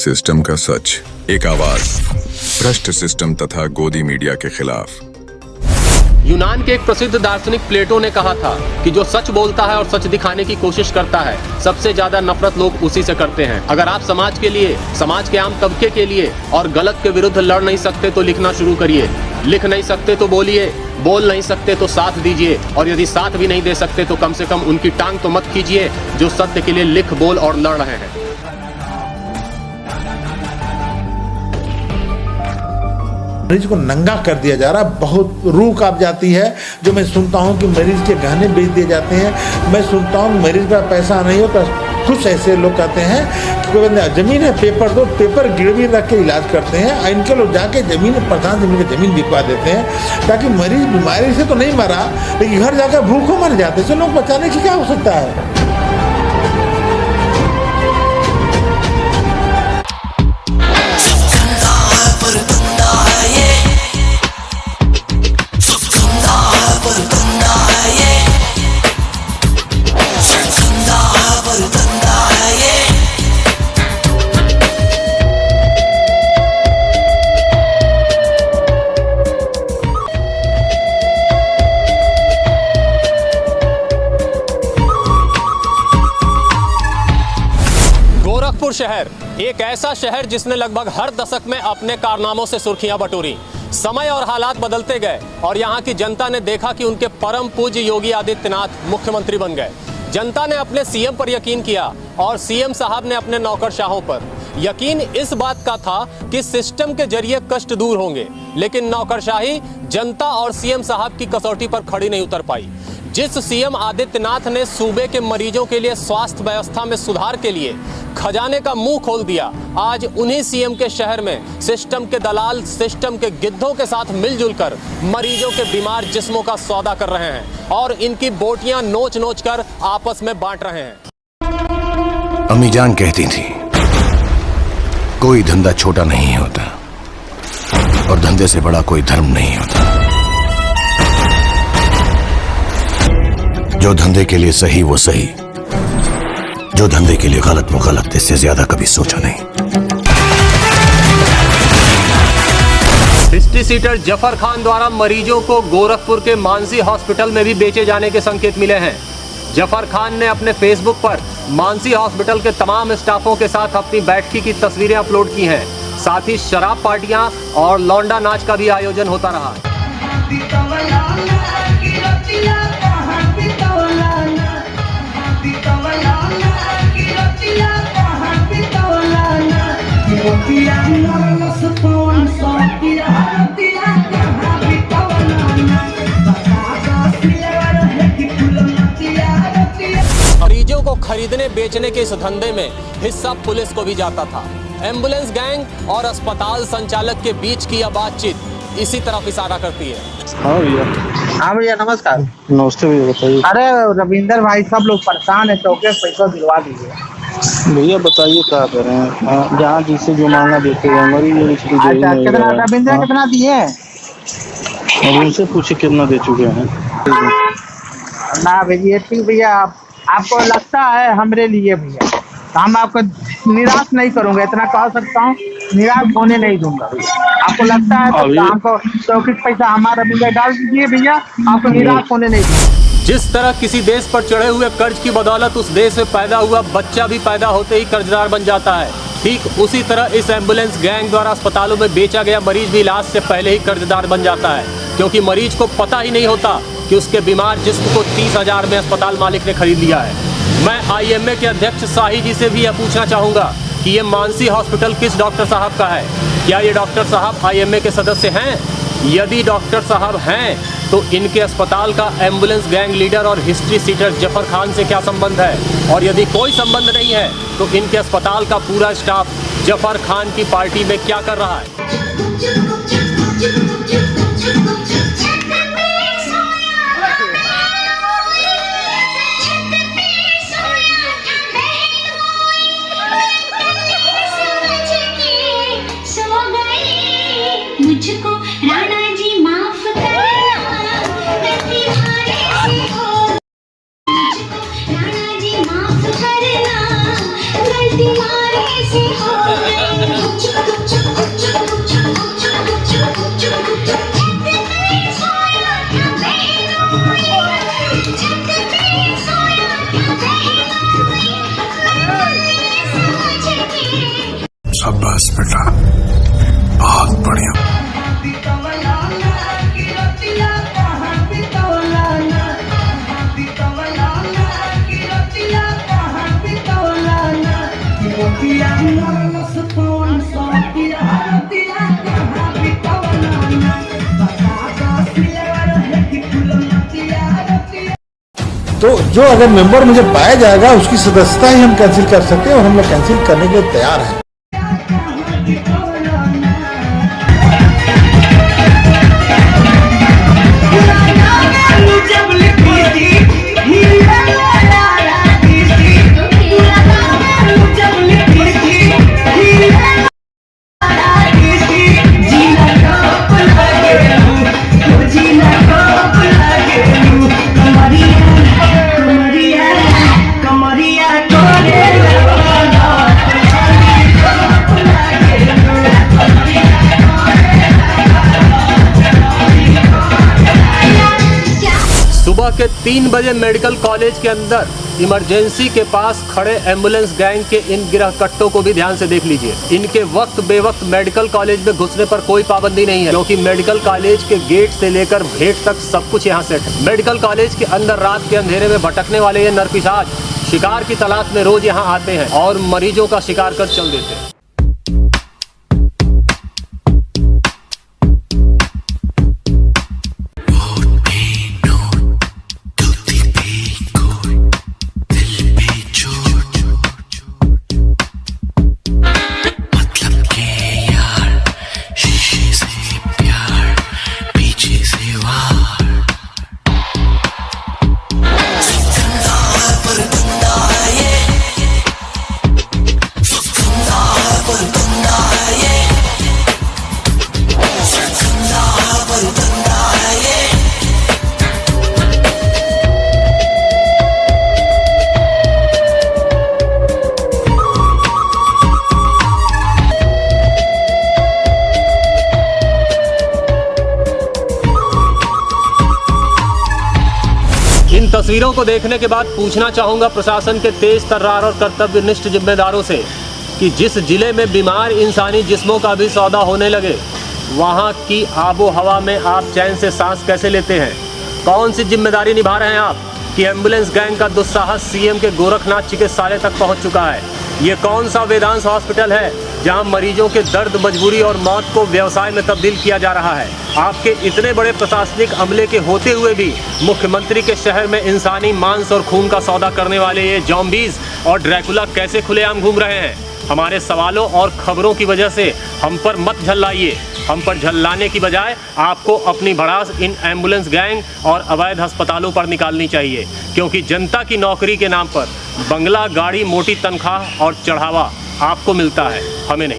System का सच, एक आवाज भ्रष्ट सिस्टम तथा गोदी मीडिया के खिलाफ। यूनान के एक प्रसिद्ध दार्शनिक प्लेटो ने कहा था कि जो सच बोलता है और सच दिखाने की कोशिश करता है, सबसे ज्यादा नफरत लोग उसी से करते हैं। अगर आप समाज के लिए, समाज के आम तबके के लिए और गलत के विरुद्ध लड़ नहीं सकते तो लिखना शुरू करिए। लिख नहीं सकते तो बोलिए, बोल नहीं सकते तो साथ दीजिए, और यदि साथ भी नहीं दे सकते तो कम से कम उनकी टांग तो मत खींचिए जो सत्य के लिए लिख, बोल और लड़ रहे हैं। मरीज को नंगा कर दिया जा रहा है, बहुत रूह कांप जाती है। जो मैं सुनता हूँ कि मरीज के गहने बेच दिए जाते हैं, मैं सुनता हूँ मरीज का पैसा नहीं होता। कुछ ऐसे लोग कहते हैं कि जमीन है, पेपर दो, पेपर गिरवी रख के इलाज करते हैं। इनके लोग जाके जमीन, प्रधान जमीन की जमीन बिकवा देते हैं ताकि मरीज बीमारी से तो नहीं मरा, लेकिन घर जाकर भूखों मर जाते हैं। लोग बचाने की क्या हो सकता है? गोरखपुर शहर एक ऐसा शहर जिसने लगभग हर दशक में अपने कारनामों से सुर्खियां बटोरी। समय और हालात बदलते गए और यहाँ की जनता ने देखा कि उनके परम पूज्य योगी आदित्यनाथ मुख्यमंत्री बन गए। जनता ने अपने सीएम पर यकीन किया और सीएम साहब ने अपने नौकरशाहों पर। यकीन इस बात का था कि सिस्टम के जरिए कष्ट दूर होंगे, लेकिन नौकरशाही जनता और सीएम साहब की कसौटी पर खड़ी नहीं उतर पाई। जिस सीएम आदित्यनाथ ने सूबे के मरीजों के लिए स्वास्थ्य व्यवस्था में सुधार के लिए खजाने का मुंह खोल दिया, आज उन्हीं सीएम के शहर में सिस्टम के दलाल सिस्टम के गिद्धों के साथ मिलजुल कर मरीजों के बीमार जिस्मों का सौदा कर रहे हैं और इनकी बोटियां नोच नोच कर आपस में बांट रहे हैं। अम्मी जान कहती थी, कोई धंधा छोटा नहीं होता और धंधे से बड़ा कोई धर्म नहीं होता। जो धंधे के लिए सही वो सही, जो धंधे के लिए गलत वो गलत। इससे ज्यादा कभी सोचा नहीं। हिस्ट्री सीटर जफर खान द्वारा मरीजों को गोरखपुर के मानसी हॉस्पिटल में भी बेचे जाने के संकेत मिले हैं। जफर खान ने अपने फेसबुक पर मानसी हॉस्पिटल के तमाम स्टाफों के साथ अपनी बैठकी की तस्वीरें अपलोड की हैं। साथ ही शराब पार्टियां और लौंडा नाच का भी आयोजन होता रहा। मरीजों को खरीदने बेचने के इस धंधे में हिस्सा पुलिस को भी जाता था। एम्बुलेंस गैंग और अस्पताल संचालक के बीच की यह बातचीत इसी तरफ इशारा करती है। हाँ भैया। हाँ भैया नमस्कार। नमस्ते भैया, बताइए। अरे रविंदर भाई सब लोग परेशान है, चौके पैसा दिलवा दीजिए। भैया बताइए क्या कर रहे हैं? जहाँ जिससे जो मांगा देते हैं। अच्छा कितना रविंदर कितना दिए? अब उनसे पूछे कितना दे चुके हैं। ना भैया ठीक भैया, आपको लगता है हमरे लिए भैया, तो हम आपको निराश नहीं करूंगा, इतना कह सकता हूँ, निराश होने नहीं दूंगा भैया। आपको लगता है तो हमको चौकी पैसा हमारा भैया डाल दीजिए भैया, आपको निराश होने नहीं दूंगा। जिस तरह किसी देश पर चढ़े हुए कर्ज की बदौलत उस देश में पैदा हुआ बच्चा भी पैदा होते ही कर्जदार बन जाता है, ठीक उसी तरह इस एम्बुलेंस गैंग द्वारा अस्पतालों में बेचा गया मरीज भी इलाज से पहले ही कर्जदार बन जाता है, क्योंकि मरीज को पता ही नहीं होता कि उसके बीमार जिस्म को 30,000 में अस्पताल मालिक ने खरीद लिया है। मैं IMA के अध्यक्ष शाही जी से भी यह पूछना चाहूँगा कि ये मानसी हॉस्पिटल किस डॉक्टर साहब का है? क्या ये डॉक्टर साहब IMA के सदस्य हैं? यदि डॉक्टर साहब हैं तो इनके अस्पताल का एम्बुलेंस गैंग लीडर और हिस्ट्री सीटर जफर खान से क्या संबंध है? और यदि कोई संबंध नहीं है तो इनके अस्पताल का पूरा स्टाफ जफर खान की पार्टी में क्या कर रहा है? मुझको राणा जी माफ करना, गलती हमारे से हो। मुझको राणा जी माफ करना, गलती हमारे से हो गई। तो जो अगर मेंबर मुझे पाया जाएगा उसकी सदस्यता ही हम कैंसिल कर सकते हैं और हम लोग कैंसिल करने के लिए तैयार हैं। सुबह के 3 बजे मेडिकल कॉलेज के अंदर इमरजेंसी के पास खड़े एम्बुलेंस गैंग के इन गिरह कट्टों को भी ध्यान से देख लीजिए। इनके वक्त बेवक्त मेडिकल कॉलेज में घुसने पर कोई पाबंदी नहीं है, क्योंकि मेडिकल कॉलेज के गेट से लेकर भेंट तक सब कुछ यहाँ सेट है। मेडिकल कॉलेज के अंदर रात के अंधेरे में भटकने वाले ये नरपिशाच शिकार की तलाश में रोज यहाँ आते हैं और मरीजों का शिकार कर चल देते हैं। इन तस्वीरों को देखने के बाद पूछना चाहूँगा प्रशासन के तेज तर्रार और कर्तव्यनिष्ठ जिम्मेदारों से कि जिस जिले में बीमार इंसानी जिस्मों का भी सौदा होने लगे, वहाँ की आबो हवा में आप चैन से सांस कैसे लेते हैं? कौन सी जिम्मेदारी निभा रहे हैं आप कि एम्बुलेंस गैंग का दुस्साहस सीएम के गोरखनाथ चिकित्सालय तक पहुँच चुका है? ये कौन सा वेदांश हॉस्पिटल है जहां मरीजों के दर्द, मजबूरी और मौत को व्यवसाय में तब्दील किया जा रहा है? आपके इतने बड़े प्रशासनिक अमले के होते हुए भी मुख्यमंत्री के शहर में इंसानी मांस और खून का सौदा करने वाले ये जॉम्बीज और ड्रैकुला कैसे खुलेआम घूम रहे हैं? हमारे सवालों और खबरों की वजह से हम पर मत झल्लाइए। हम पर झल्लाने की बजाय आपको अपनी भड़ास इन एम्बुलेंस गैंग और अवैध अस्पतालों पर निकालनी चाहिए, क्योंकि जनता की नौकरी के नाम पर बंगला, गाड़ी, मोटी तनख्वाह और चढ़ावा आपको मिलता है, हमें नहीं।